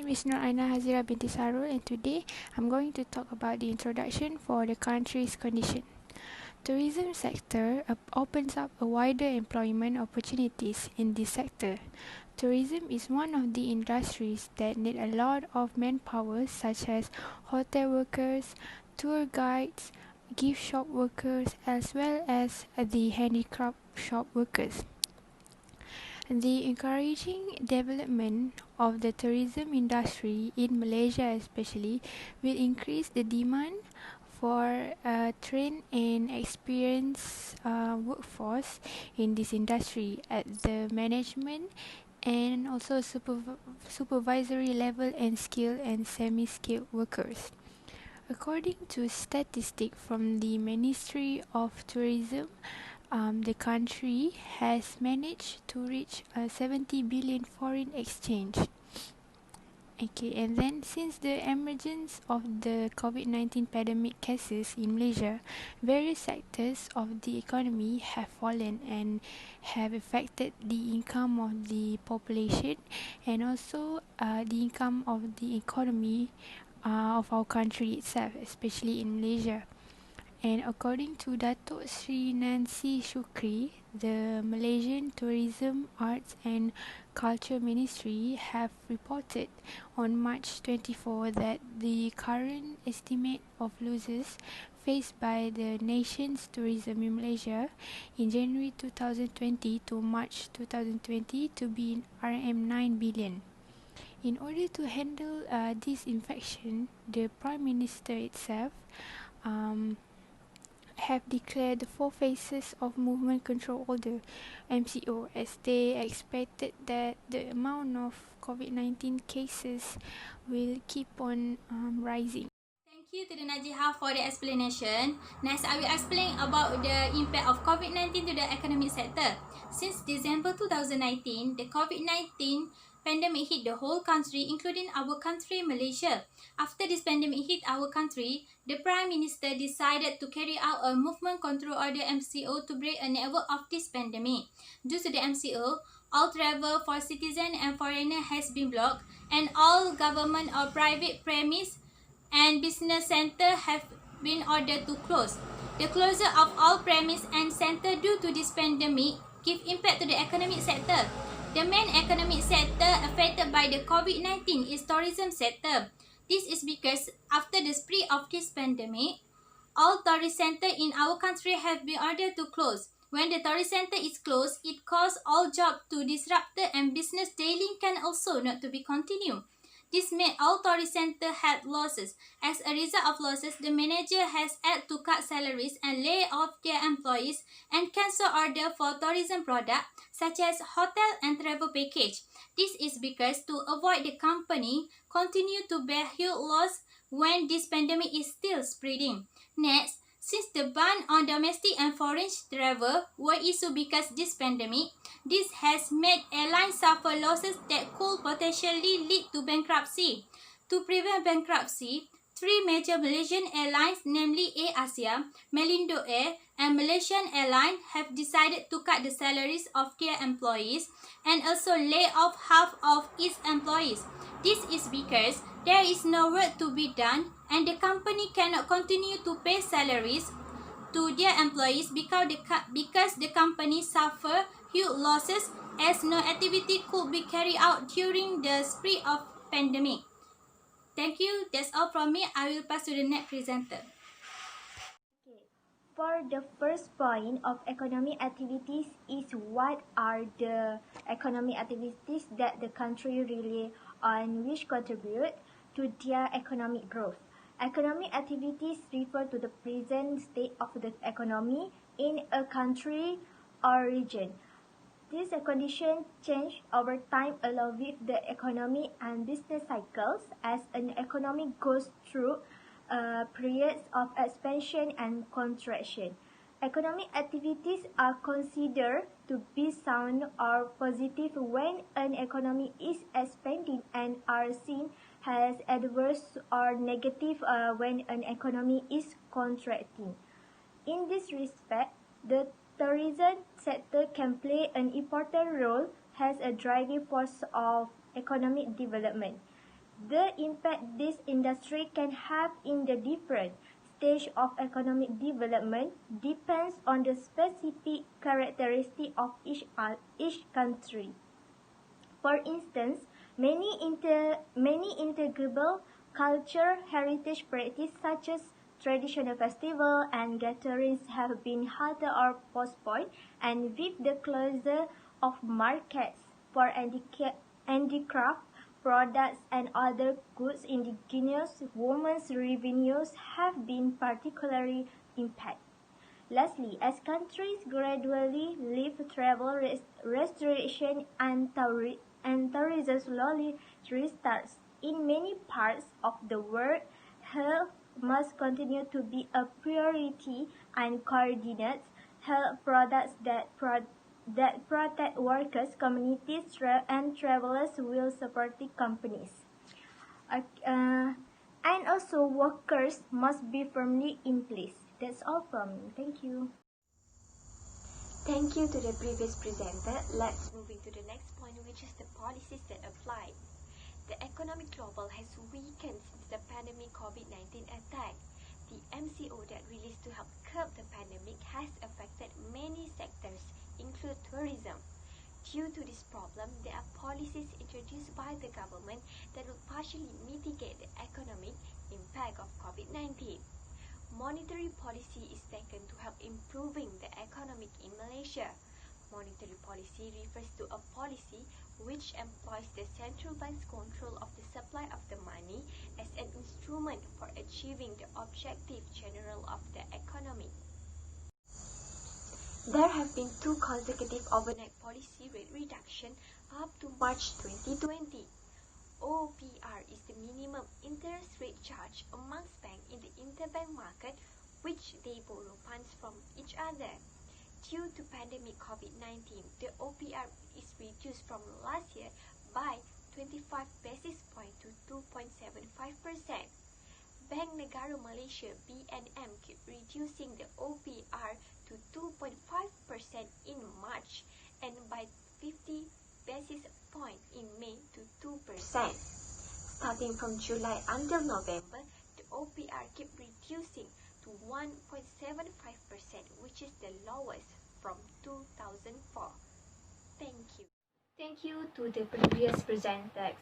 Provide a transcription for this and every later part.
is Nur Aina Hazira binti Sarul, and today I'm going to talk about the introduction for the country's condition. Tourism sector opens up a wider employment opportunities in this sector. Tourism is one of the industries that need a lot of manpower, such as hotel workers, tour guides, gift shop workers, as well as the handicraft shop workers. The encouraging development of the tourism industry in Malaysia especially will increase the demand for a trained and experienced workforce in this industry at the management and also supervisory level and skilled and semi-skilled workers. According to statistics from the Ministry of Tourism, the country has managed to reach 70 billion foreign exchange. Okay, and then since the emergence of the COVID-19 pandemic cases in Malaysia, various sectors of the economy have fallen and have affected the income of the population and also the income of the economy of our country itself, especially in Malaysia. And according to Datuk Sri Nancy Shukri, the Malaysian Tourism, Arts and Culture Ministry have reported on March 24 that the current estimate of losses faced by the nation's tourism in Malaysia in January 2020 to March 2020 to be RM 9 billion. In order to handle this infection, the Prime Minister itself have declared the 4 phases of movement control order MCO, as they expected that the amount of COVID-19 cases will keep on rising. Thank you to the Najiha for the explanation. Next, I will explain about the impact of COVID-19 to the economic sector. Since December 2019, the COVID-19 pandemic hit the whole country, including our country, Malaysia. After this pandemic hit our country, the Prime Minister decided to carry out a movement control order MCO to break a network of this pandemic. Due to the MCO, all travel for citizens and foreigners has been blocked, and all government or private premise and business center have been ordered to close. The closure of all premise and center due to this pandemic give impact to the economic sector. The main economic sector affected by the COVID-19 is tourism sector. This is because after the spread of this pandemic, all tourist centers in our country have been ordered to close. When the tourist center is closed, it causes all jobs to disrupted and business daily can also not to be continued. This made all tourist centers had losses. As a result of losses, the manager has had to cut salaries and lay off their employees and cancel orders for tourism products such as hotel and travel package. This is because to avoid the company continue to bear huge loss when this pandemic is still spreading. Next, since the ban on domestic and foreign travel were issued because this pandemic, this has made airlines suffer losses that could potentially lead to bankruptcy. To prevent bankruptcy, 3 major Malaysian airlines, namely Air Asia, Malindo Air, and Malaysian Airlines, have decided to cut the salaries of their employees and also lay off half of its employees. This is because there is no work to be done and the company cannot continue to pay salaries to their employees because the company suffer huge losses as no activity could be carried out during the spread of pandemic. Thank you. That's all from me. I will pass to the next presenter. For the first point of economic activities is what are the economic activities that the country rely on which contribute to their economic growth. Economic activities refer to the present state of the economy in a country or region. This condition change over time along with the economic and business cycles as an economy goes through periods of expansion and contraction. Economic activities are considered to be sound or positive when an economy is expanding and are seen as adverse or negative when an economy is contracting. In this respect, the tourism sector can play an important role as a driving force of economic development. The impact this industry can have in the different stage of economic development depends on the specific characteristic of each country. For instance, many integrable culture heritage practices such as traditional festival and gatherings have been halted or postponed, and with the closure of markets for handicraft products and other goods, indigenous women's revenues have been particularly impacted. Lastly, as countries gradually lift travel restriction and tourism slowly restarts in many parts of the world, health must continue to be a priority, and coordinate health products that protect workers, communities, and travelers will support the companies. And also workers must be firmly in place. That's all from me. Thank you. Thank you to the previous presenter. Let's move into the next point, which is the policies that apply. The economic global has weakened since the pandemic COVID-19 attack. The MCO that released to help curb the pandemic has affected many sectors, including tourism. Due to this problem, there are policies introduced by the government that will partially mitigate the economic impact of COVID-19. Monetary policy is taken to help improving the economic in Malaysia. Monetary policy refers to a policy which employs the central bank's control of the supply of the money as an instrument for achieving the objective general of the economy. There have been 2 consecutive overnight policy rate reduction up to March 2020. OPR is the minimum interest rate charged amongst banks in the interbank market, which they borrow funds from each other. Due to pandemic COVID-19, the OPR is reduced from last year by 25 basis points to 2.75%. Bank Negara Malaysia (BNM) keep reducing the OPR to 2.5% in March and by 50 basis points in May to 2%. Starting from July until November, the OPR keep reducing to 1.75%, which is the lowest from 2004. Thank you. Thank you to the previous presenters.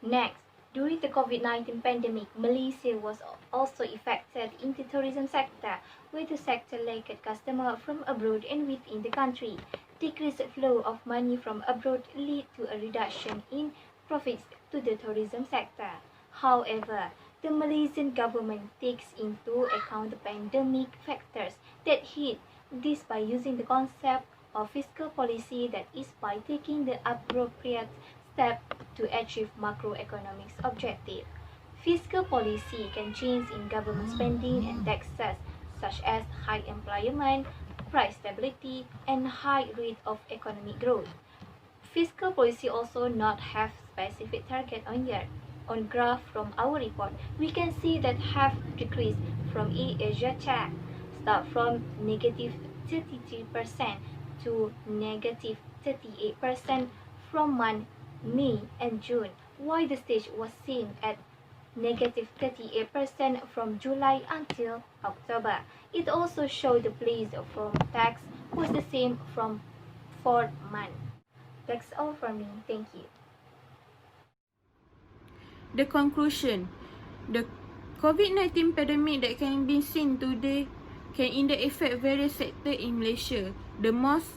Next, during the COVID-19 pandemic, Malaysia was also affected in the tourism sector, with the sector lacked customers from abroad and within the country. Decreased flow of money from abroad led to a reduction in profits to the tourism sector. However, the Malaysian government takes into account the pandemic factors that hit this by using the concept of fiscal policy, that is by taking the appropriate step to achieve macroeconomic objective. Fiscal policy can change in government spending and taxes, such as high employment, price stability, and high rate of economic growth. Fiscal policy also not have specific target on year. On graph from our report, we can see that have decreased from Asia chart, start from negative 33% to negative 38% from month May and June, while the stage was seen at negative 38% from July until October. It also showed the place from tax was the same from 4 months. That's all from me. Thank you. The conclusion. The COVID-19 pandemic that can be seen today can indeed affect various sectors in Malaysia. The most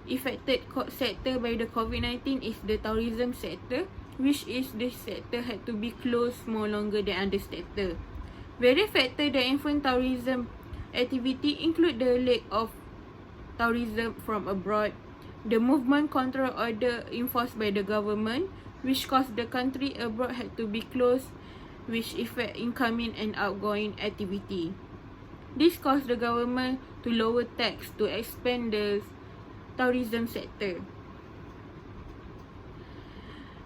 affected sector by the COVID-19 is the tourism sector, which is this sector had to be closed more longer than other sector. Various factors that influence tourism activity include the lack of tourism from abroad, the movement control order enforced by the government, which caused the country abroad had to be closed, which affect incoming and outgoing activity. This caused the government to lower tax to expand the tourism sector.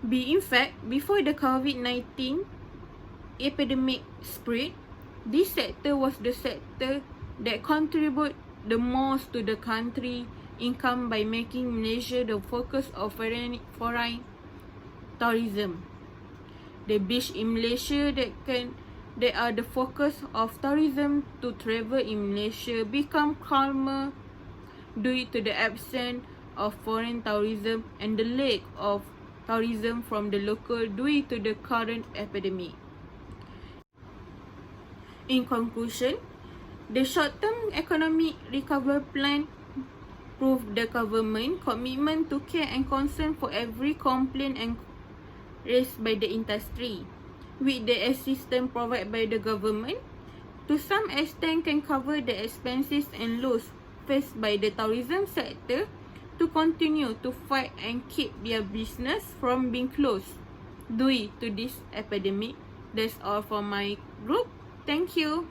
In fact, before the COVID-19 epidemic spread, this sector was the sector that contributed the most to the country income by making Malaysia the focus of foreign tourism. The beach in Malaysia that are the focus of tourism to travel in Malaysia become calmer due to the absence of foreign tourism and the lack of tourism from the local due to the current epidemic. In conclusion, the short-term economic recovery plan proved the government commitment to care and concern for every complaint and raised by the industry, with the assistance provided by the government, to some extent can cover the expenses and loss faced by the tourism sector to continue to fight and keep their business from being closed due to this epidemic. That's all for my group. Thank you.